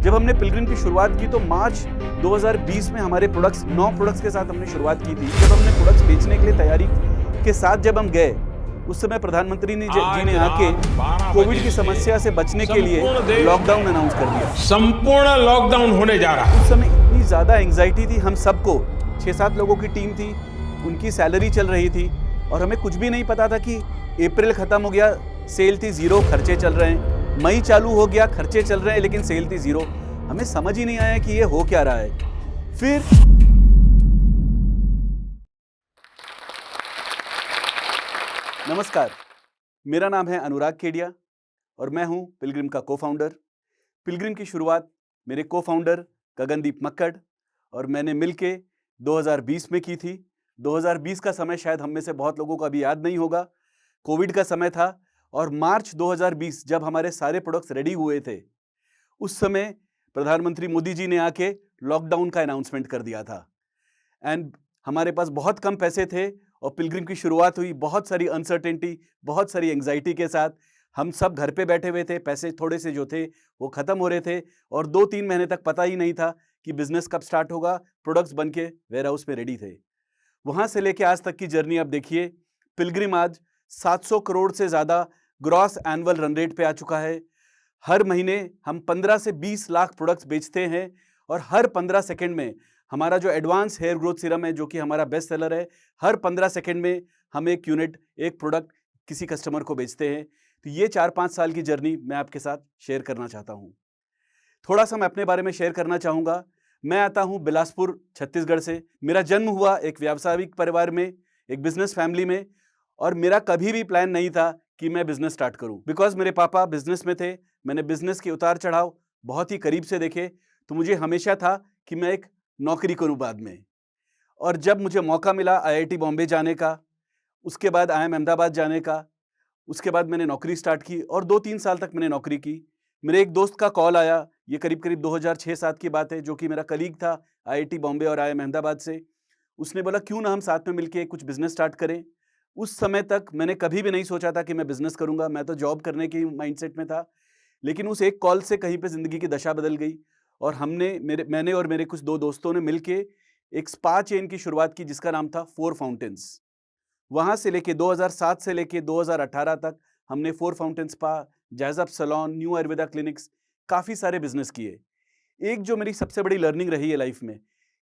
जब हमने पिलग्रिम की शुरुआत की तो मार्च 2020 में हमारे 9 प्रोडक्ट्स के साथ हमने शुरुआत की थी। जब हमने प्रोडक्ट्स बेचने के लिए तैयारी के साथ जब हम गए, उस समय प्रधानमंत्री जी ने आके कोविड की समस्या से बचने के लिए लॉकडाउन अनाउंस कर दिया। संपूर्ण लॉकडाउन होने जा रहा है। उस समय इतनी ज्यादा एंजाइटी थी हम सबको, 6-7 लोगों की टीम थी, उनकी सैलरी चल रही थी और हमें कुछ भी नहीं पता था कि अप्रैल खत्म हो गया, सेल थी जीरो, खर्चे चल रहे हैं। मई चालू हो गया, खर्चे चल रहे हैं लेकिन सेल थी जीरो। हमें समझ ही नहीं आया कि ये हो क्या रहा है। फिर नमस्कार, मेरा नाम है अनुराग केडिया और मैं हूं पिलग्रिम का को-फाउंडर। पिलग्रिम की शुरुआत मेरे को-फाउंडर गगनदीप मक्कड़ और मैंने मिलके 2020 में की थी। 2020 का समय शायद हम में से बहुत लोगों को अभी याद नहीं होगा। कोविड का समय था और मार्च 2020 जब हमारे सारे प्रोडक्ट्स रेडी हुए थे, उस समय प्रधानमंत्री मोदी जी ने आके लॉकडाउन का अनाउंसमेंट कर दिया था। एंड हमारे पास बहुत कम पैसे थे और पिलग्रिम की शुरुआत हुई बहुत सारी अनसर्टेनिटी, बहुत सारी एंग्जाइटी के साथ। हम सब घर पे बैठे हुए थे, पैसे थोड़े से जो थे वो खत्म हो रहे थे और 2-3 महीने तक पता ही नहीं था कि बिजनेस कब स्टार्ट होगा। प्रोडक्ट्स बन के वेयर हाउस में रेडी थे। वहां से लेके आज तक की जर्नी आप देखिए, पिलग्रिम आज 700 करोड़ से ज्यादा ग्रॉस एनुअल रन रेट पे आ चुका है। हर महीने हम 15 से 20 लाख प्रोडक्ट्स बेचते हैं और हर 15 सेकंड में हमारा जो एडवांस हेयर ग्रोथ सीरम है, जो कि हमारा बेस्ट सेलर है, हर 15 सेकंड में हम एक यूनिट, एक प्रोडक्ट किसी कस्टमर को बेचते हैं। तो ये 4-5 साल की जर्नी मैं आपके साथ शेयर करना चाहता हूँ। थोड़ा सा मैं अपने बारे में शेयर करना चाहूँगा। मैं आता हूँ बिलासपुर, छत्तीसगढ़ से। मेरा जन्म हुआ एक व्यावसायिक परिवार में, एक बिजनेस फैमिली में और मेरा कभी भी प्लान नहीं था कि मैं बिजनेस स्टार्ट करूँ। बिकॉज मेरे पापा बिजनेस में थे, मैंने बिजनेस के उतार चढ़ाव बहुत ही करीब से देखे, तो मुझे हमेशा था कि मैं एक नौकरी करूँ बाद में। और जब मुझे मौका मिला IIT बॉम्बे जाने का, उसके बाद IIM अहमदाबाद जाने का, उसके बाद मैंने नौकरी स्टार्ट की और 2-3 साल तक मैंने नौकरी की। मेरे एक दोस्त का कॉल आया, ये करीब-करीब 2006-7 की बात है, जो कि मेरा कलीग था IIT बॉम्बे और IIM अहमदाबाद से। उसने बोला क्यों ना हम साथ में मिलके कुछ बिजनेस स्टार्ट करें। उस समय तक मैंने कभी भी नहीं सोचा था कि मैं बिजनेस करूंगा, मैं तो जॉब करने की माइंडसेट में था। लेकिन उस एक कॉल से कहीं पे जिंदगी की दशा बदल गई और मैंने और मेरे कुछ 2 दोस्तों ने मिलके एक स्पा चेन की शुरुआत की जिसका नाम था 4 फाउंटेन्स। वहां से लेके 2007 से लेके 2018 तक हमने 4 fountain spa, Jazzup salon, new Ayurveda clinics, काफी सारे बिजनेस किए। एक जो मेरी सबसे बड़ी लर्निंग रही है लाइफ में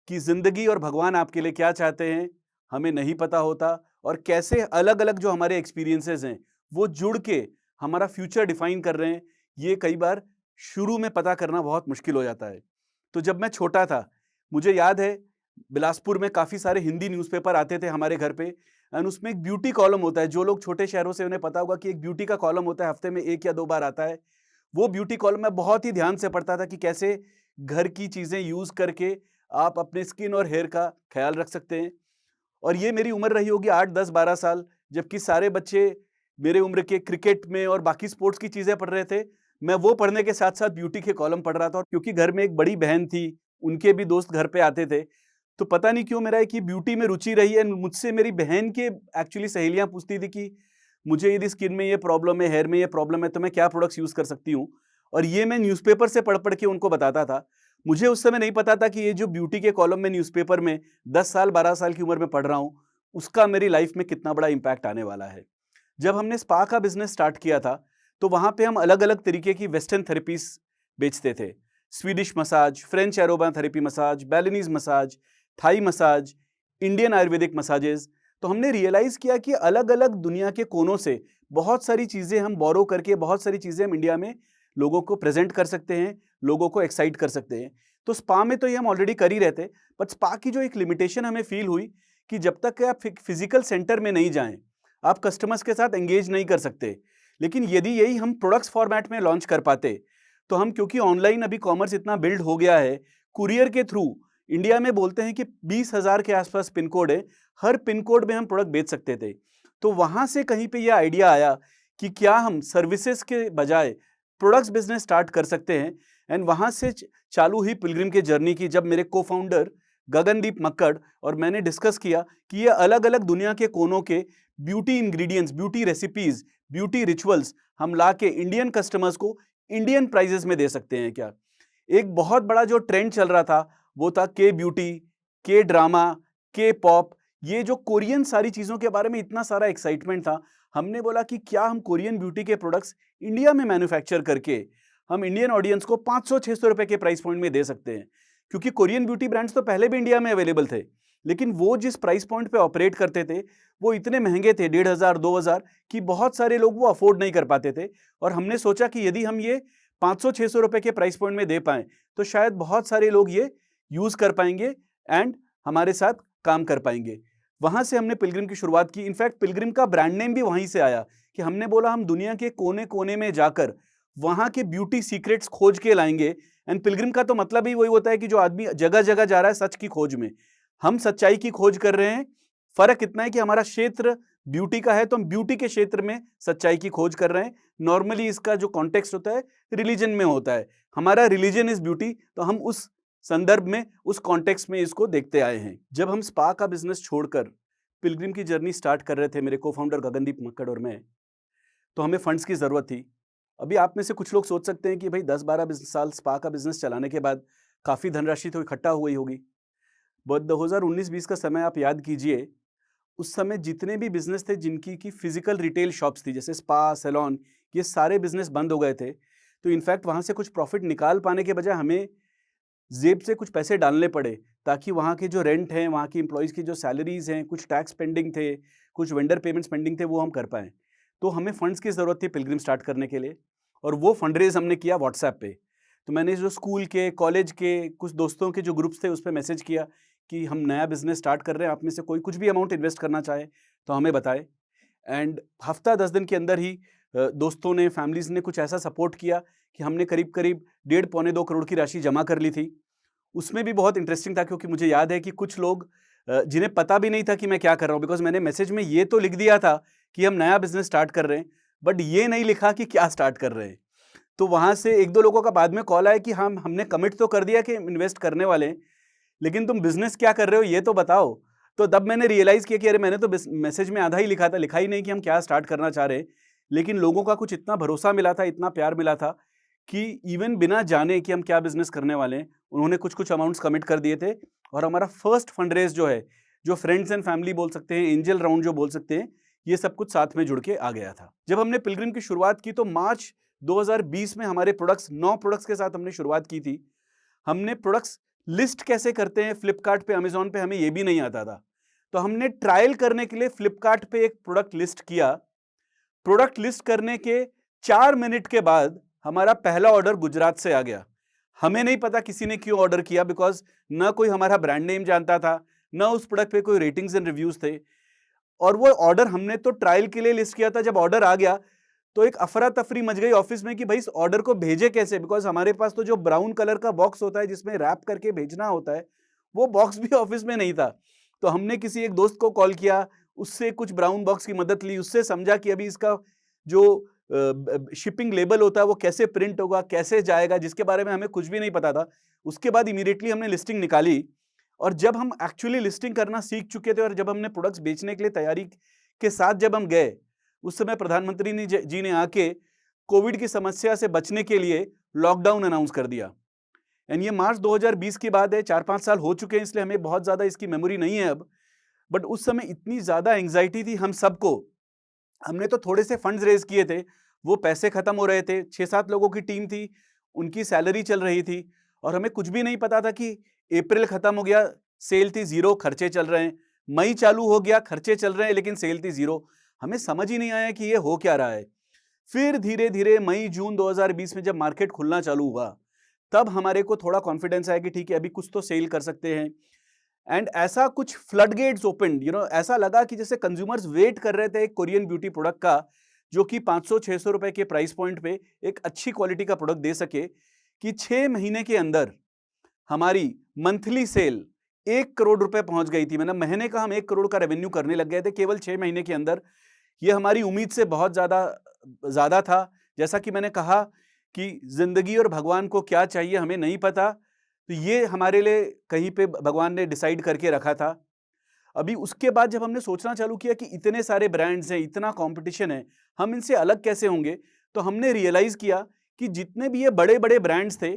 कि जिंदगी और भगवान आपके लिए क्या चाहते हैं हमें नहीं पता होता और कैसे अलग अलग जो हमारे एक्सपीरियंसेस हैं वो जुड़ के हमारा फ्यूचर डिफाइन कर रहे हैं, ये कई बार शुरू में पता करना बहुत मुश्किल हो जाता है। तो जब मैं छोटा था, मुझे याद है बिलासपुर में काफी सारे हिंदी न्यूज़पेपर आते थे हमारे घर पे एंड उसमें एक ब्यूटी कॉलम होता है। जो लोग छोटे शहरों से उन्हें पता होगा कि एक ब्यूटी का कॉलम होता है, हफ्ते में 1 या 2 बार आता है। वो ब्यूटी कॉलम मैं बहुत ही ध्यान से पढ़ता था कि कैसे घर की चीजें यूज करके आप अपने स्किन और हेयर का ख्याल रख सकते हैं। और ये मेरी उम्र रही होगी 8, 10, 12 साल, जबकि सारे बच्चे मेरे उम्र के क्रिकेट में और बाकी स्पोर्ट्स की चीजें पढ़ रहे थे। मैं वो पढ़ने के साथ साथ ब्यूटी के कॉलम पढ़ रहा था और क्योंकि घर में एक बड़ी बहन थी, उनके भी दोस्त घर पे आते थे, तो पता नहीं क्यों मेरा एक ये ब्यूटी में रुचि रही है। मुझसे मेरी बहन के एक्चुअली सहेलियां पूछती थी कि मुझे यदि स्किन में ये प्रॉब्लम है, हेयर में ये प्रॉब्लम है, तो मैं क्या प्रोडक्ट्स यूज कर सकती हूँ। और ये मैं न्यूज़पेपर से पढ़ पढ़ के उनको बताता था। मुझे उस समय नहीं पता था कि ये जो ब्यूटी के कॉलम में न्यूज़पेपर में 10 साल 12 साल की उम्र में पढ़ रहा हूँ, उसका मेरी लाइफ में कितना बड़ा इंपैक्ट आने वाला है। जब हमने स्पा का बिजनेस स्टार्ट किया था, तो वहां पे हम अलग अलग तरीके की वेस्टर्न थेरेपीज बेचते थे। Swedish massage, French aroma therapy massage, Balinese massage, Thai massage, Indian ayurvedic massages. तो हमने रियलाइज किया कि अलग अलग दुनिया के कोनों से बहुत सारी चीजें हम बोरो करके, बहुत सारी चीजें हम इंडिया में लोगों को प्रेजेंट कर सकते हैं, लोगों को एक्साइट कर सकते हैं। तो स्पा में तो ये हम ऑलरेडी कर ही रहते, बट स्पा की जो एक लिमिटेशन हमें फील हुई कि जब तक आप फिजिकल सेंटर में नहीं जाएं, आप कस्टमर्स के साथ एंगेज नहीं कर सकते। लेकिन यदि यही हम प्रोडक्ट्स फॉर्मेट में लॉन्च कर पाते, तो हम, क्योंकि ऑनलाइन अभी कॉमर्स इतना बिल्ड हो गया है, कुरियर के थ्रू इंडिया में बोलते हैं कि 20,000 के आसपास पिन कोड है, हर पिन कोड में हम प्रोडक्ट बेच सकते थे। तो वहां से कहीं पे ये आइडिया आया कि क्या हम सर्विसेज के बजाय प्रोडक्ट्स बिजनेस स्टार्ट कर सकते हैं। एंड वहां से चालू हुई पिलग्रिम की जर्नी की, जब मेरे को फाउंडर गगनदीप मक्कड़ और मैंने डिस्कस किया कि ये अलग अलग दुनिया के कोनों के beauty ingredients, beauty recipes, beauty rituals हम ला के इंडियन कस्टमर्स को इंडियन प्राइजेस में दे सकते हैं क्या। एक बहुत बड़ा जो ट्रेंड चल रहा था वो था के ब्यूटी, के ड्रामा, के पॉप। ये जो कोरियन सारी चीज़ों के बारे में इतना सारा एक्साइटमेंट था, हमने बोला कि क्या हम कोरियन ब्यूटी के प्रोडक्ट्स इंडिया में मैन्युफैक्चर करके हम इंडियन ऑडियंस को 500-600 रुपए के प्राइस पॉइंट में दे सकते हैं। क्योंकि कोरियन ब्यूटी ब्रांड्स तो पहले भी इंडिया में अवेलेबल थे, लेकिन वो जिस प्राइस पॉइंट पे ऑपरेट करते थे वो इतने महंगे थे, 1500-2000, कि बहुत सारे लोग वो अफोर्ड नहीं कर पाते थे। और हमने सोचा कि यदि हम ये 500-600 रुपए के प्राइस पॉइंट में दे पाएं तो शायद बहुत सारे लोग ये यूज कर पाएंगे एंड हमारे साथ काम कर पाएंगे। वहां से हमने पिलग्रिम की शुरुआत की। इनफैक्ट पिलग्रिम का ब्रांड नेम भी वहीं से आया कि हमने बोला हम दुनिया के कोने कोने में जाकर वहां के ब्यूटी सीक्रेट्स खोज के लाएंगे। एंड पिलग्रिम का तो मतलब ही वही होता है कि जो आदमी जगह जगह जा रहा है सच की खोज में, हम सच्चाई की खोज कर रहे हैं। फर्क इतना है कि हमारा क्षेत्र ब्यूटी का है तो हम ब्यूटी के क्षेत्र में सच्चाई की खोज कर रहे हैं। नॉर्मली इसका जो कॉन्टेक्स्ट होता है रिलीजन में होता है, हमारा रिलीजन इज ब्यूटी, तो हम उस संदर्भ में, उस कॉन्टेक्स्ट में इसको देखते आए हैं। जब हम स्पा का बिजनेस छोड़कर पिलग्रिम की जर्नी स्टार्ट कर रहे थे, मेरे को फाउंडर गगनदीप मक्कड़ और मैं, तो हमें फंड्स की जरूरत थी। अभी आप में से कुछ लोग सोच सकते हैं कि भाई 10-12 साल स्पा का बिजनेस चलाने के बाद काफी धनराशि तो इकट्ठा हुई होगी। बट 2019-20 का समय आप याद कीजिए, उस समय जितने भी बिजनेस थे जिनकी की फिजिकल रिटेल शॉप्स थी, जैसे स्पा, सैलून, ये सारे बिजनेस बंद हो गए थे। तो इनफैक्ट वहां से कुछ प्रॉफिट निकाल पाने के बजाय हमें जेब से कुछ पैसे डालने पड़े, ताकि वहाँ के जो रेंट हैं, वहाँ की एम्प्लॉयज़ की जो सैलरीज हैं, कुछ टैक्स पेंडिंग थे, कुछ वेंडर पेमेंट्स पेंडिंग थे, वो हम कर पाएँ। तो हमें फंड्स की ज़रूरत थी पिलग्रिम स्टार्ट करने के लिए, और वो फंड-रेज़ हमने किया व्हाट्सएप पे। तो मैंने जो स्कूल के, कॉलेज के, कुछ दोस्तों के जो ग्रुप्स थे उस पे मैसेज किया कि हम नया बिज़नेस स्टार्ट कर रहे हैं, आप में से कोई कुछ भी अमाउंट इन्वेस्ट करना चाहे तो हमें बताए। एंड हफ्ता 10 दिन के अंदर ही दोस्तों ने, फैमिलीज़ ने कुछ ऐसा सपोर्ट किया कि हमने करीब-करीब डेढ़ पौने 2 करोड़ की राशि जमा कर ली थी। उसमें भी बहुत इंटरेस्टिंग था, क्योंकि मुझे याद है कि कुछ लोग जिन्हें पता भी नहीं था कि मैं क्या कर रहा हूँ, बिकॉज़ मैंने मैसेज में ये तो लिख दिया था कि हम नया बिज़नेस स्टार्ट कर रहे हैं, बट ये नहीं लिखा कि क्या स्टार्ट कर रहे हैं। तो वहाँ से 1-2 लोगों का बाद में कॉल आया कि हमने कमिट तो कर दिया कि इन्वेस्ट करने वाले हैं, लेकिन तुम बिज़नेस क्या कर रहे हो ये तो बताओ। तो तब मैंने रियलाइज़ किया कि अरे मैंने तो मैसेज में आधा ही लिखा था, लिखा ही नहीं कि हम क्या स्टार्ट करना चाह रहे हैं। लेकिन लोगों का कुछ इतना भरोसा मिला था, इतना प्यार मिला था कि इवन बिना जाने कि हम क्या बिज़नेस करने वाले हैं, उन्होंने कुछ-कुछ अमाउंट्स कमिट कर दिए थे। और हमारा फर्स्ट फंड रेज़ जो है, जो फ्रेंड्स एंड फैमिली बोल सकते हैं, एंजल राउंड जो बोल सकते हैं, ये सब कुछ साथ में जुड़ के आ गया था। जब हमने पिलग्रिम की शुरुआत की तो मार्च 2020 में हमारे प्रोडक्ट्स 9 प्रोडक्ट्स के साथ हमने शुरुआत की थी। हमने प्रोडक्ट्स लिस्ट कैसे करते हैं फ्लिपकार्ट पे, अमेज़न पे, हमें ये भी नहीं आता था। तो हमने ट्रायल करने के लिए फ्लिपकार्ट पे एक प्रोडक्ट लिस्ट किया। प्रोडक्ट लिस्ट करने के 4 मिनट के बाद हमारा पहला ऑर्डर गुजरात से आ गया। हमें नहीं पता किसी ने क्यों ऑर्डर किया, बिकॉज़ ना कोई हमारा ब्रांड नेम जानता था, ना उस प्रोडक्ट पे कोई रेटिंग्स एंड रिव्यूज़ थे। और वो ऑर्डर हमने तो ट्रायल के लिए लिस्ट किया था। जब ऑर्डर आ गया तो एक अफरा-तफरी मच गई ऑफिस में कि भाई इस ऑर्डर को भेजे कैसे? बिकॉज़ हमारे पास तो जो ब्राउन कलर का बॉक्स होता है जिसमें रैप करके भेजना होता है, वो बॉक्स भी ऑफिस में नहीं था। तो हमने किसी एक दोस्त को कॉल किया, उससे कुछ ब्राउन बॉक्स की मदद ली, उससे समझा कि अभी इसका जो शिपिंग लेबल होता है वो कैसे प्रिंट होगा, कैसे जाएगा, जिसके बारे में हमें कुछ भी नहीं पता था। उसके बाद इमीडिएटली हमने लिस्टिंग निकाली, और जब हम एक्चुअली लिस्टिंग करना सीख चुके थे और जब हमने प्रोडक्ट्स बेचने के लिए तैयारी के साथ जब हम गए, उस समय प्रधानमंत्री जी ने आके कोविड की समस्या से बचने के लिए लॉकडाउन अनाउंस कर दिया। एंड ये मार्च 2020 की बात है, 4-5 साल हो चुके हैं, इसलिए हमें बहुत ज़्यादा इसकी मेमोरी नहीं है अब। बट उस समय इतनी ज़्यादा एंग्जाइटी थी हम सबको। हमने तो थोड़े से फंड्स रेज़ किए थे, वो पैसे खत्म हो रहे थे, 6-7 लोगों की टीम थी, उनकी सैलरी चल रही थी, और हमें कुछ भी नहीं पता था कि अप्रैल खत्म हो गया, सेल थी 0, खर्चे चल रहे हैं। मई चालू हो गया, खर्चे चल रहे हैं, लेकिन सेल थी 0। हमें समझ ही नहीं आया कि ये हो क्या रहा है। फिर धीरे-धीरे मई-जून 2020 में जब मार्केट खुलना चालू हुआ, तब हमारे को थोड़ा कॉन्फिडेंस आया कि ठीक है, अभी कुछ तो सेल कर सकते हैं। एंड ऐसा कुछ फ्लडगेट्स ओपन्ड, ऐसा लगा कि जैसे कंज्यूमर्स वेट कर रहे थे एक कोरियन ब्यूटी प्रोडक्ट का, जो कि 500-600 रुपए के प्राइस पॉइंट पे एक अच्छी क्वालिटी का प्रोडक्ट दे सके, कि 6 महीने के अंदर हमारी मंथली सेल 1 करोड़ रुपए पहुंच गई थी। मतलब महीने का हम 1 करोड़ का रेवेन्यू करने लग गए थे केवल 6 महीने के अंदर। ये हमारी उम्मीद से बहुत ज़्यादा था। जैसा कि मैंने कहा कि ज़िंदगी और भगवान को क्या चाहिए हमें नहीं पता, तो ये हमारे लिए कहीं पे भगवान ने डिसाइड करके रखा था। अभी उसके बाद जब हमने सोचना चालू किया कि इतने सारे ब्रांड्स हैं, इतना कॉम्पिटिशन है, हम इनसे अलग कैसे होंगे? तो हमने रियलाइज़ किया कि जितने भी ये बड़े-बड़े ब्रांड्स थे,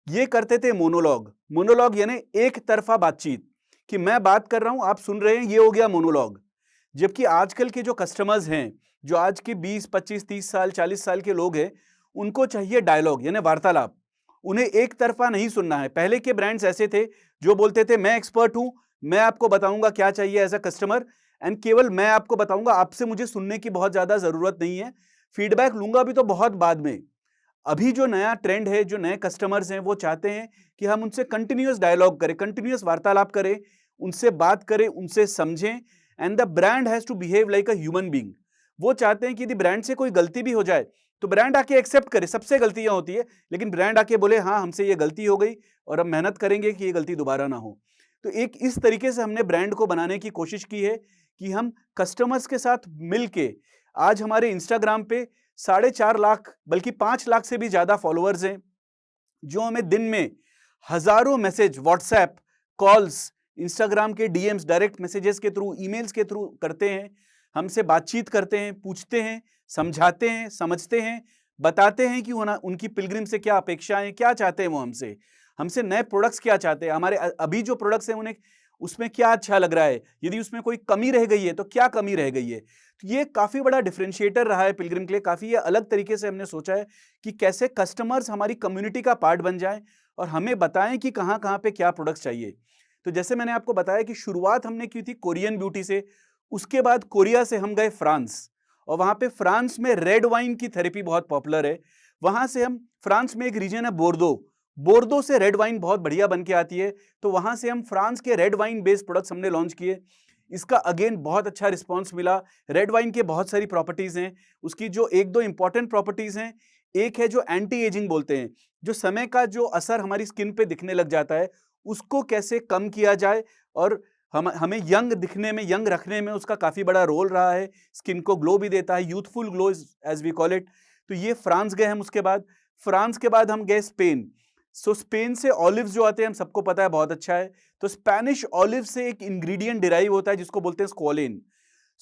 ये करते थे मोनोलॉग। मोनोलॉग यानी एक तरफा बातचीत, कि मैं बात कर रहा हूं, आप सुन रहे हैं, ये हो गया मोनोलॉग। जबकि आजकल के जो कस्टमर्स हैं, जो आज के 20, 25, 30 साल, 40 साल के लोग हैं, उनको चाहिए डायलॉग यानी वार्तालाप। उन्हें एक तरफा नहीं सुनना है। पहले के ब्रांड्स ऐसे थे जो बोलते थे मैं एक्सपर्ट हूं, मैं आपको बताऊंगा क्या चाहिए एज अ कस्टमर, एंड केवल मैं आपको बताऊंगा, आपसे मुझे सुनने की बहुत ज्यादा जरूरत नहीं है, फीडबैक लूंगा भी तो बहुत बाद में। अभी जो नया ट्रेंड है, जो नए कस्टमर्स हैं, वो चाहते हैं कि हम उनसे कंटिन्यूअस डायलॉग करें, कंटिन्यूअस वार्तालाप करें, उनसे बात करें, उनसे समझें, and the brand has to behave like a human being. वो चाहते हैं कि यदि ब्रांड से कोई गलती भी हो जाए तो ब्रांड आके एक्सेप्ट करे, सबसे गलतियां होती है, लेकिन ब्रांड आके बोले हाँ हमसे ये गलती हो गई और हम मेहनत करेंगे कि ये गलती दोबारा ना हो। तो एक इस तरीके से हमने ब्रांड को बनाने की कोशिश की है कि हम कस्टमर्स के साथ मिलके, आज हमारे इंस्टाग्राम पे 4.5 लाख बल्कि 5 लाख से भी ज्यादा फॉलोअर्स हैं, जो हमें दिन में हजारों मैसेज, व्हाट्सएप कॉल्स, इंस्टाग्राम के डीएम्स, डायरेक्ट मैसेजेस के थ्रू, ईमेल्स के थ्रू करते हैं, हमसे बातचीत करते हैं, पूछते हैं, समझाते हैं, समझते हैं, बताते हैं कि उनकी पिलग्रिम से क्या अपेक्षाएं, क्या चाहते हैं वो हमसे, हमसे नए प्रोडक्ट्स क्या चाहते हैं, हमारे अभी जो प्रोडक्ट्स हैं उन्हें उसमें क्या अच्छा लग रहा है, यदि उसमें कोई कमी रह गई है तो क्या कमी रह गई है। तो ये काफी बड़ा डिफरेंशिएटर रहा है पिलग्रिम के लिए। काफी ये अलग तरीके से हमने सोचा है कि कैसे कस्टमर्स हमारी कम्युनिटी का पार्ट बन जाएं और हमें बताएं कि कहां कहां पे क्या प्रोडक्ट्स चाहिए। तो जैसे मैंने आपको बताया कि शुरुआत हमने की थी कोरियन ब्यूटी से, उसके बाद कोरिया से हम गए फ्रांस, और वहां पे फ्रांस में रेड वाइन की थेरेपी बहुत पॉपुलर है। वहां से हम, फ्रांस में एक रीजन है बोर्दो, बोर्दो से रेड वाइन बहुत बढ़िया बन के आती है, तो वहां से हम फ्रांस के रेड वाइन बेस्ड प्रोडक्ट्स हमने लॉन्च किए। इसका अगेन बहुत अच्छा रिस्पॉन्स मिला। रेड वाइन के बहुत सारी प्रॉपर्टीज हैं, उसकी जो एक दो इंपॉर्टेंट प्रॉपर्टीज हैं, एक है जो एंटी एजिंग बोलते हैं, जो समय का जो असर हमारी स्किन पे दिखने लग जाता है उसको कैसे कम किया जाए, और हमें यंग दिखने में, यंग रखने में उसका काफी बड़ा रोल रहा है। स्किन को ग्लो भी देता है, youthful glow as we call it. तो ये फ्रांस गए हम, उसके बाद फ्रांस के बाद हम गए स्पेन। सो स्पेन से ऑलिव्स जो आते हैं हम सबको पता है बहुत अच्छा है, तो स्पेनिश ऑलिव से एक इंग्रेडिएंट डिराइव होता है जिसको बोलते हैं स्क्वालिन।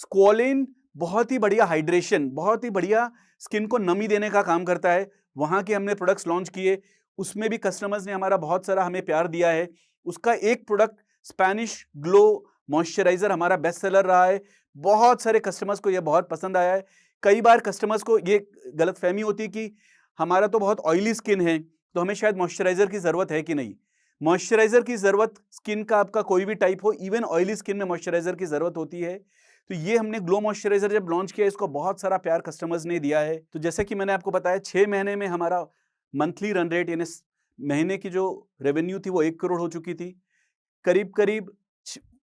स्क्वालिन बहुत ही बढ़िया हाइड्रेशन, बहुत ही बढ़िया स्किन को नमी देने का काम करता है। वहां के हमने प्रोडक्ट्स लॉन्च किए, उसमें भी कस्टमर्स ने हमारा बहुत सारा हमें प्यार दिया है। उसका एक प्रोडक्ट स्पेनिश ग्लो मॉइस्चराइजर हमारा बेस्ट सेलर रहा है, बहुत सारे कस्टमर्स को यह बहुत पसंद आया है। कई बार कस्टमर्स को ये गलतफहमी होती है कि हमारा तो बहुत ऑयली स्किन है तो हमें शायद मॉइस्चराइजर की जरूरत है कि नहीं। मॉइस्चराइजर की जरूरत, स्किन का आपका कोई भी टाइप हो, इवन ऑयली स्किन में मॉइस्चराइजर की जरूरत होती है। तो ये हमने ग्लो मॉइस्चराइजर जब लॉन्च किया, इसको बहुत सारा प्यार कस्टमर्स ने दिया है। तो जैसे कि मैंने आपको बताया 6 महीने में हमारा मंथली रन रेट यानी महीने की जो रेवेन्यू थी वो 1 करोड़ हो चुकी थी। करीब करीब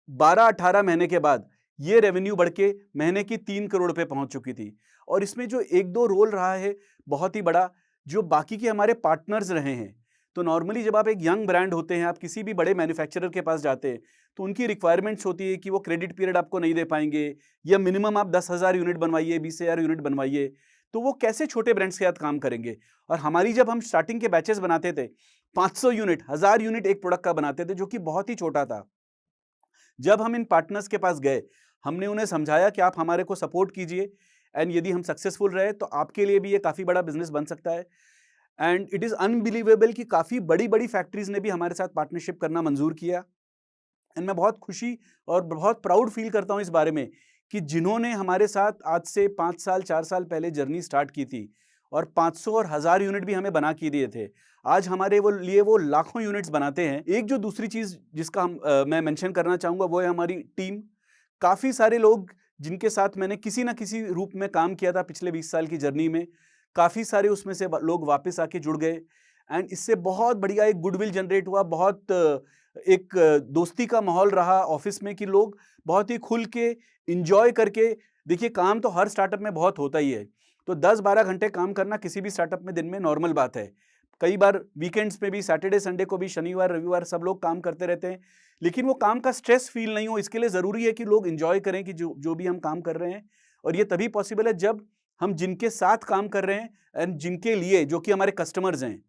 12-18 महीने के बाद ये रेवेन्यू बढ़ के महीने की 3 करोड़ पे पहुंच चुकी थी। और इसमें जो एक दो रोल रहा है बहुत ही बड़ा, जो बाकी के हमारे पार्टनर्स रहे हैं। तो नॉर्मली जब आप एक यंग ब्रांड होते हैं, आप किसी भी बड़े मैन्युफैक्चरर के पास जाते हैं, तो उनकी रिक्वायरमेंट्स होती है कि वो क्रेडिट पीरियड आपको नहीं दे पाएंगे, या मिनिमम आप 10,000 यूनिट बनवाइए, 20,000 यूनिट बनवाइए। तो वो कैसे छोटे ब्रांड्स के साथ काम करेंगे। और हमारी जब हम स्टार्टिंग के बैचेस बनाते थे, 500 यूनिट, 1000 यूनिट एक प्रोडक्ट का बनाते थे, जो कि बहुत ही छोटा था। जब हम इन पार्टनर्स के पास गए, हमने उन्हें समझाया कि आप हमारे को सपोर्ट कीजिए, एंड यदि हम सक्सेसफुल रहे तो आपके लिए भी ये काफी बड़ा बिजनेस बन सकता है। एंड इट इज अनबिलीवेबल कि काफी बड़ी बड़ी फैक्ट्रीज ने भी हमारे साथ पार्टनरशिप करना मंजूर किया। एंड मैं बहुत खुशी और बहुत प्राउड फील करता हूं इस बारे में कि जिन्होंने हमारे साथ आज से 5 साल 4 साल पहले जर्नी स्टार्ट की थी और 500 और 1000 यूनिट भी हमें बना के दिए थे, आज हमारे लिए वो लाखों यूनिट्स बनाते हैं। एक जो दूसरी चीज जिसका मैं मेंशन करना चाहूंगा वो है हमारी टीम। काफी सारे लोग जिनके साथ मैंने किसी ना किसी रूप में काम किया था पिछले 20 साल की जर्नी में, काफी सारे उसमें से लोग वापस आके जुड़ गए। एंड इससे बहुत बढ़िया एक गुडविल जनरेट हुआ, बहुत एक दोस्ती का माहौल रहा ऑफिस में कि लोग बहुत ही खुल के इंजॉय करके, देखिए काम तो हर स्टार्टअप में बहुत होता ही है, तो 10-12 घंटे काम करना किसी भी स्टार्टअप में दिन में नॉर्मल बात है। कई बार वीकेंड्स में भी, सैटरडे संडे को भी, शनिवार रविवार सब लोग काम करते रहते हैं, लेकिन वो काम का स्ट्रेस फील नहीं हो, इसके लिए जरूरी है कि लोग इंजॉय करें कि जो जो भी हम काम कर रहे हैं। और ये तभी पॉसिबल है जब हम जिनके साथ काम कर रहे हैं एंड जिनके लिए, जो कि हमारे कस्टमर्स हैं,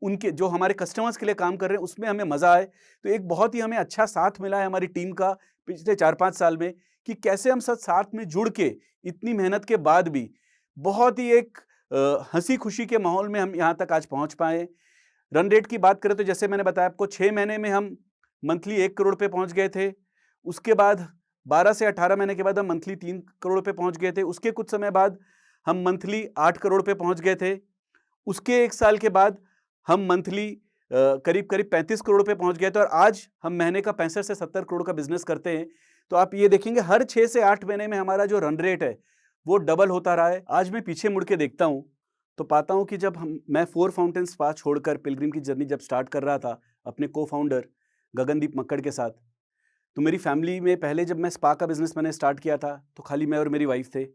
उनके, जो हमारे कस्टमर्स के लिए काम कर रहे हैं, उसमें हमें मजा आए। तो एक बहुत ही हमें अच्छा साथ मिला है हमारी टीम का पिछले 4-5 साल में, कि कैसे हम सब साथ में जुड़ के इतनी मेहनत के बाद भी बहुत ही एक हंसी खुशी के माहौल में हम यहाँ तक आज पहुंच पाए। रन रेट की बात करें तो जैसे मैंने बताया आपको 6 महीने में हम मंथली 1 करोड़ पे पहुंच गए थे। उसके बाद 12 से 18 महीने के बाद हम मंथली 3 करोड़ पे पहुंच गए थे। उसके कुछ समय बाद हम मंथली 8 करोड़ पे पहुंच गए थे। उसके 1 साल के बाद हम मंथली करीब-करीब 35 करोड़ पे पहुंच गए थे और आज हम महीने का 65 से 70 करोड़ का बिज़नेस करते हैं। तो आप ये देखेंगे हर 6 से 8 महीने में हमारा जो रन रेट है, वो डबल होता रहा है। आज मैं पीछे मुड़ के देखता हूँ, तो पाता हूँ कि जब मैं 4 फाउंटेन स्पा छोड़कर पिलग्रिम की जर्नी जब स्टार्ट कर रहा था, अपने को-फाउंडर गगनदीप मक्कड़ के साथ, तो मेरी फैमिली में पहले जब मैं स्पा का बिज़नेस मैंने स्टार्ट किया था, तो खाली मैं और मेरी वाइफ़ थे।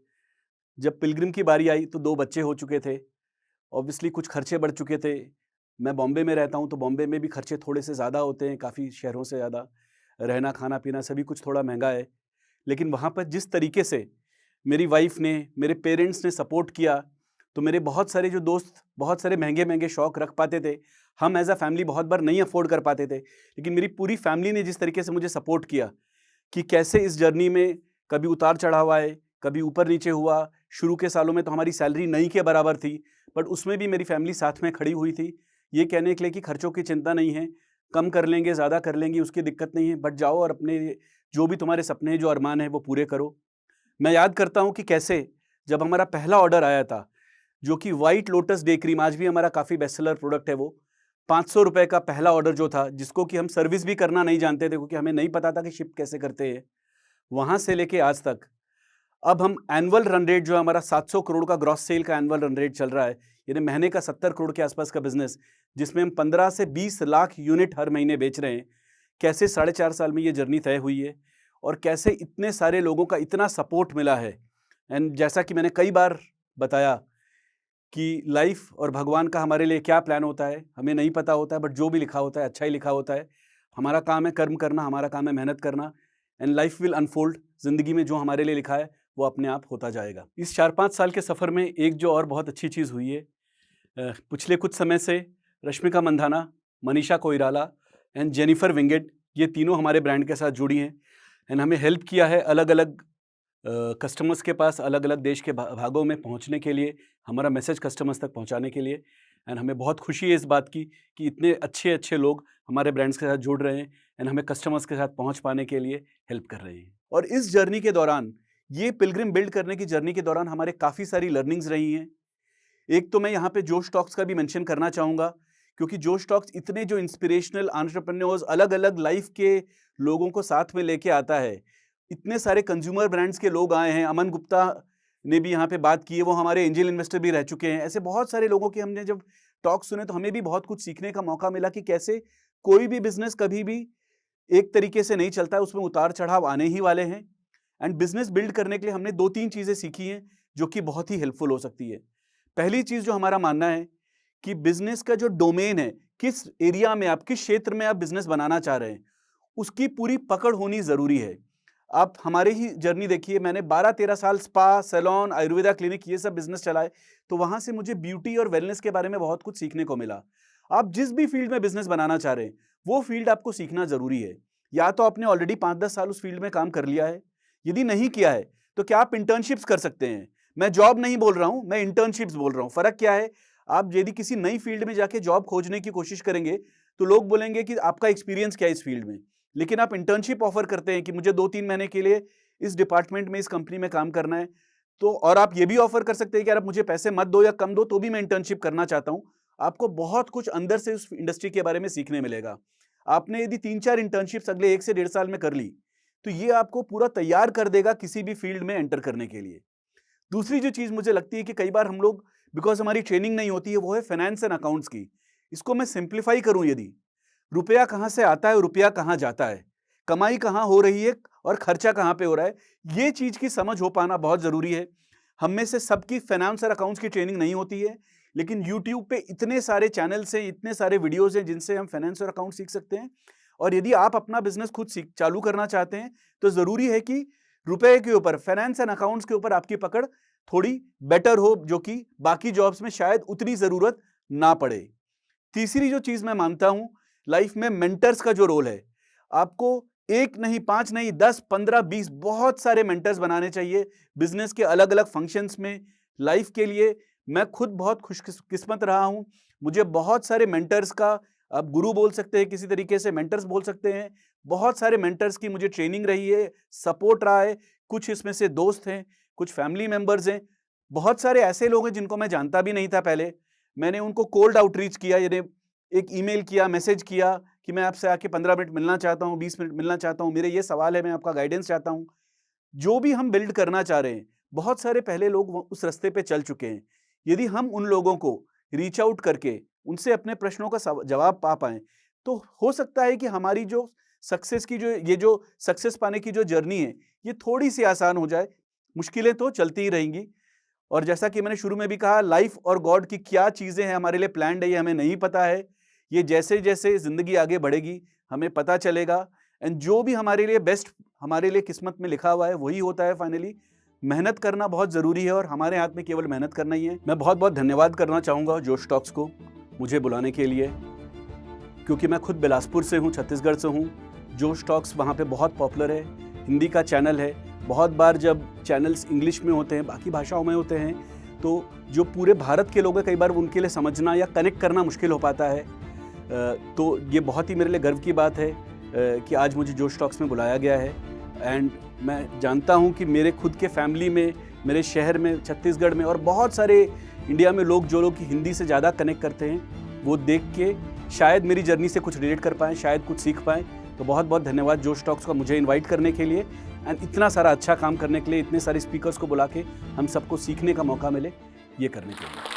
जब पिलग्रिम की बारी आई, तो 2 बच्चे हो चुके थे। ऑब्वियसली कुछ खर्चे बढ़ चुके थे। मैं बॉम्बे में रहता हूँ, तो बॉम्बे में भी खर्चे थोड़े से ज़्यादा होते हैं, काफ़ी शहरों से ज़्यादा। रहना, खाना-पीना सभी कुछ थोड़ा महँगा है। लेकिन वहाँ पर जिस तरीके से मेरी वाइफ़ ने, मेरे पेरेंट्स ने सपोर्ट किया, तो मेरे बहुत सारे जो दोस्त बहुत सारे महँगे-महँगे शौक रख पाते थे, हम एज़ अ फैमिली बहुत बार नहीं अफ़ोर्ड कर पाते थे। लेकिन मेरी पूरी फैमिली ने जिस तरीके से मुझे सपोर्ट किया कि कैसे इस जर्नी में कभी उतार-चढ़ाव आए, कभी ऊपर-नीचे हुआ। शुरू के सालों में तो हमारी सैलरी नहीं के बराबर थी, बट उसमें भी मेरी फैमिली साथ में खड़ी हुई थी। ये कहने के लिए कि खर्चों की चिंता नहीं है, कम कर लेंगे, ज़्यादा कर लेंगे, उसकी दिक्कत नहीं है, बट जाओ और अपने जो भी तुम्हारे सपने हैं, जो अरमान हैं, वो पूरे करो। मैं याद करता हूँ कि कैसे जब हमारा पहला ऑर्डर आया था, जो कि व्हाइट लोटस डे क्रीम, आज भी हमारा काफ़ी बेस्ट सेलर प्रोडक्ट है वो। ₹500 का पहला ऑर्डर जो था, जिसको कि हम सर्विस भी करना नहीं जानते थे क्योंकि हमें नहीं पता था कि शिप कैसे करते हैं। वहाँ से लेके आज तक, अब हम एनुअल रन रेट जो है हमारा 700 करोड़ का ग्रॉस सेल का एनुअल रन रेट चल रहा है, यानी महीने का 70 करोड़ के आसपास का बिज़नेस, जिसमें हम 15 से 20 लाख यूनिट हर महीने बेच रहे हैं। कैसे 4.5 साल में ये जर्नी तय हुई है और कैसे इतने सारे लोगों का इतना सपोर्ट मिला है। एंड जैसा कि मैंने कई बार बताया कि लाइफ और भगवान का हमारे लिए क्या प्लान होता है, हमें नहीं पता होता है, बट जो भी लिखा होता है अच्छा ही लिखा होता है। हमारा काम है कर्म करना, हमारा काम है मेहनत करना, एंड लाइफ विल अनफोल्ड। ज़िंदगी में जो हमारे लिए लिखा है वो अपने आप होता जाएगा। इस 4-5 साल के सफ़र में एक जो और बहुत अच्छी चीज़ हुई है, पिछले कुछ समय से रश्मिका मंदाना, मनीषा कोइराला एंड जेनिफर विंगेट, ये तीनों हमारे ब्रांड के साथ जुड़ी हैं एंड हमें हेल्प किया है अलग-अलग कस्टमर्स के पास, अलग-अलग देश के भागों में पहुंचने के लिए, हमारा मैसेज कस्टमर्स तक पहुंचाने के लिए। एंड हमें बहुत खुशी है इस बात की कि इतने अच्छे-अच्छे लोग हमारे ब्रांड्स के साथ जुड़ रहे हैं एंड हमें कस्टमर्स के साथ पहुंच पाने के लिए हेल्प कर रहे हैं। और इस जर्नी के दौरान, ये पिलग्रिम बिल्ड करने की जर्नी के दौरान हमारे काफ़ी सारी लर्निंग्स रही हैं। एक तो मैं यहाँ पे जोश टॉक्स का भी मेंशन करना चाहूँगा, क्योंकि जोश टॉक्स इतने जो इंस्पिरेशनल एंटरप्रेन्योर्स, अलग-अलग लाइफ के लोगों को साथ में लेके आता है। इतने सारे कंज्यूमर ब्रांड्स के लोग आए हैं, अमन गुप्ता ने भी यहाँ पे बात की है, वो हमारे एंजल इन्वेस्टर भी रह चुके हैं। ऐसे बहुत सारे लोगों के हमने जब टॉक सुने तो हमें भी बहुत कुछ सीखने का मौका मिला कि कैसे कोई भी बिज़नेस कभी भी एक तरीके से नहीं चलता है, उसमें उतार-चढ़ाव आने ही वाले हैं। एंड बिज़नेस बिल्ड करने के लिए हमने 2-3 चीज़ें सीखी हैं, जो कि बहुत ही हेल्पफुल हो सकती है। पहली चीज़ जो हमारा मानना है कि बिज़नेस का जो डोमेन है, किस एरिया में आप, किस क्षेत्र में आप बिज़नेस बनाना चाह रहे हैं, उसकी पूरी पकड़ होनी ज़रूरी है। आप हमारे ही जर्नी देखिए, मैंने 12-13 साल स्पा, सैलून, आयुर्वेदा क्लिनिक ये सब बिज़नेस चलाए, तो वहाँ से मुझे ब्यूटी और वेलनेस के बारे में बहुत कुछ सीखने को मिला। आप जिस भी फील्ड में बिज़नेस बनाना चाह रहे हैं, वो फील्ड आपको सीखना ज़रूरी है। या तो आपने ऑलरेडी 5-10 साल उस फील्ड में काम कर लिया है, यदि नहीं किया है, तो क्या आप इंटर्नशिप्स कर सकते हैं। मैं जॉब नहीं बोल रहा हूँ, मैं इंटर्नशिप्स बोल रहा हूँ। फ़र्क क्या है, आप यदि किसी नई फील्ड में जाके जॉब खोजने की कोशिश करेंगे, तो लोग बोलेंगे कि आपका एक्सपीरियंस क्या है इस फील्ड में। लेकिन आप इंटर्नशिप ऑफ़र करते हैं कि मुझे 2-3 महीने के लिए इस डिपार्टमेंट में, इस कंपनी में काम करना है, तो और आप ये भी ऑफ़र कर सकते हैं कि यार आप मुझे पैसे मत दो या कम दो, तो भी मैं इंटर्नशिप करना चाहता हूँ। आपको बहुत कुछ अंदर से उस इंडस्ट्री के बारे में सीखने मिलेगा। आपने यदि 3-4 इंटर्नशिप्स अगले 1 से डेढ़ साल में कर ली, तो ये आपको पूरा तैयार कर देगा किसी भी फील्ड में एंटर करने के लिए। दूसरी जो चीज़ मुझे लगती है कि कई बार हम लोग, बिकॉज़ हमारी ट्रेनिंग नहीं होती है, वो है फाइनेंस एंड अकाउंट्स की। इसको मैं सिंप्लीफाई करूँ यदि, रुपया कहाँ से आता है और रुपया कहाँ जाता है, कमाई कहाँ हो रही है और खर्चा कहाँ पे हो रहा है, ये चीज़ की समझ हो पाना बहुत ज़रूरी है। हम में से सबकी फाइनेंस और अकाउंट्स की ट्रेनिंग नहीं होती है, लेकिन यूट्यूब पे इतने सारे चैनल्स हैं, इतने सारे वीडियोज़ हैं जिनसे हम फाइनेंस और अकाउंट सीख सकते हैं। और यदि आप अपना बिज़नेस खुद चालू करना चाहते हैं, तो ज़रूरी है कि रुपए के ऊपर, फाइनेंस एंड अकाउंट्स के ऊपर आपकी पकड़ थोड़ी बेटर हो, जो कि बाकी जॉब्स में शायद उतनी ज़रूरत ना पड़े। तीसरी जो चीज़ मैं मानता हूँ, लाइफ में मेंटर्स का जो रोल है, आपको 1 नहीं, 5 नहीं, 10, 15, 20 बहुत सारे मेंटर्स बनाने चाहिए बिज़नेस के अलग-अलग फंक्शंस में। लाइफ के लिए मैं खुद बहुत खुशकिस्मत रहा हूँ। मुझे बहुत सारे मेंटर्स का, आप गुरु बोल सकते हैं, किसी तरीके से मेंटर्स बोल सकते हैं, बहुत सारे मेंटर्स की मुझे ट्रेनिंग रही है, सपोर्ट रहा है। कुछ इसमें से दोस्त हैं, कुछ फैमिली मेंबर्स हैं, बहुत सारे ऐसे लोग हैं जिनको मैं जानता भी नहीं था पहले। मैंने उनको कोल्ड आउटरीच किया, यानी एक ईमेल किया, मैसेज किया कि मैं आपसे आके 15 मिनट मिलना चाहता हूँ, 20 मिनट मिलना चाहता हूँ, मेरे ये सवाल है, मैं आपका गाइडेंस चाहता हूँ। जो भी हम बिल्ड करना चाह रहे हैं, बहुत सारे पहले लोग उस रास्ते पे चल चुके हैं। यदि हम उन लोगों को रीच आउट करके उनसे अपने प्रश्नों का जवाब पा पाएँ, तो हो सकता है कि हमारी जो सक्सेस की जो सक्सेस पाने की जो जर्नी है, ये थोड़ी-सी आसान हो जाए। मुश्किलें तो चलती ही रहेंगी, और जैसा कि मैंने शुरू में भी कहा, लाइफ और गॉड की क्या चीज़ें हैं हमारे लिए प्लान्ड है, ये हमें नहीं पता है। ये जैसे-जैसे ज़िंदगी आगे बढ़ेगी, हमें पता चलेगा। एंड जो भी हमारे लिए बेस्ट, हमारे लिए किस्मत में लिखा हुआ है, वही होता है फाइनली। मेहनत करना बहुत ज़रूरी है और हमारे हाथ में केवल मेहनत करना ही है। मैं बहुत-बहुत धन्यवाद करना चाहूँगा जोश टॉक्स को मुझे बुलाने के लिए, क्योंकि मैं खुद बिलासपुर से हूँ, छत्तीसगढ़ से हूँ। जोश टॉक्स वहाँ पे बहुत पॉपुलर है, हिंदी का चैनल है। बहुत बार जब चैनल्स इंग्लिश में होते हैं, बाकी भाषाओं में होते हैं, तो जो पूरे भारत के लोग हैं, कई बार उनके लिए समझना या कनेक्ट करना मुश्किल हो पाता है। तो ये बहुत ही मेरे लिए गर्व की बात है कि आज मुझे जोश टॉक्स में बुलाया गया है। एंड मैं जानता हूँ कि मेरे खुद के फैमिली में, मेरे शहर में, छत्तीसगढ़ में और बहुत सारे इंडिया में लोग, जो लोग हिंदी से ज़्यादा कनेक्ट करते हैं, वो देख के शायद मेरी जर्नी से कुछ रिलेट कर पाएँ, शायद कुछ सीख पाएँ। तो बहुत बहुत धन्यवाद जोश टॉक्स का मुझे इनवाइट करने के लिए, एंड इतना सारा अच्छा काम करने के लिए, इतने सारे स्पीकर्स को बुला के हम सबको सीखने का मौका मिले, ये करने के लिए।